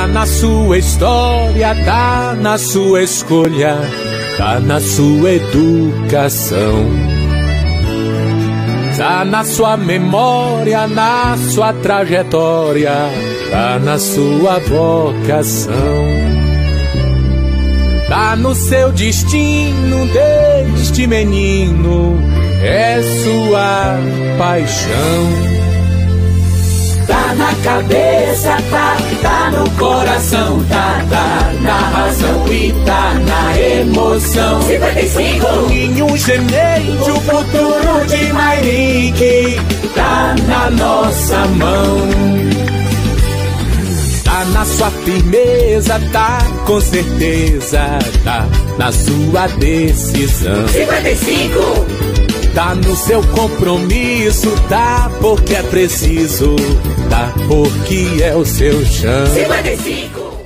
Tá na sua história, tá na sua escolha, tá na sua educação. Tá na sua memória, na sua trajetória, tá na sua vocação. Tá no seu destino deste menino, é sua paixão. Tá na cabeça, tá no coração, tá na razão e tá na emoção. 55! Ninho Gemente, o futuro de Mairique, tá na nossa mão. Tá na sua firmeza, tá com certeza, tá na sua decisão. 55! Tá no seu compromisso, tá porque é preciso, tá porque é o seu chão. 55!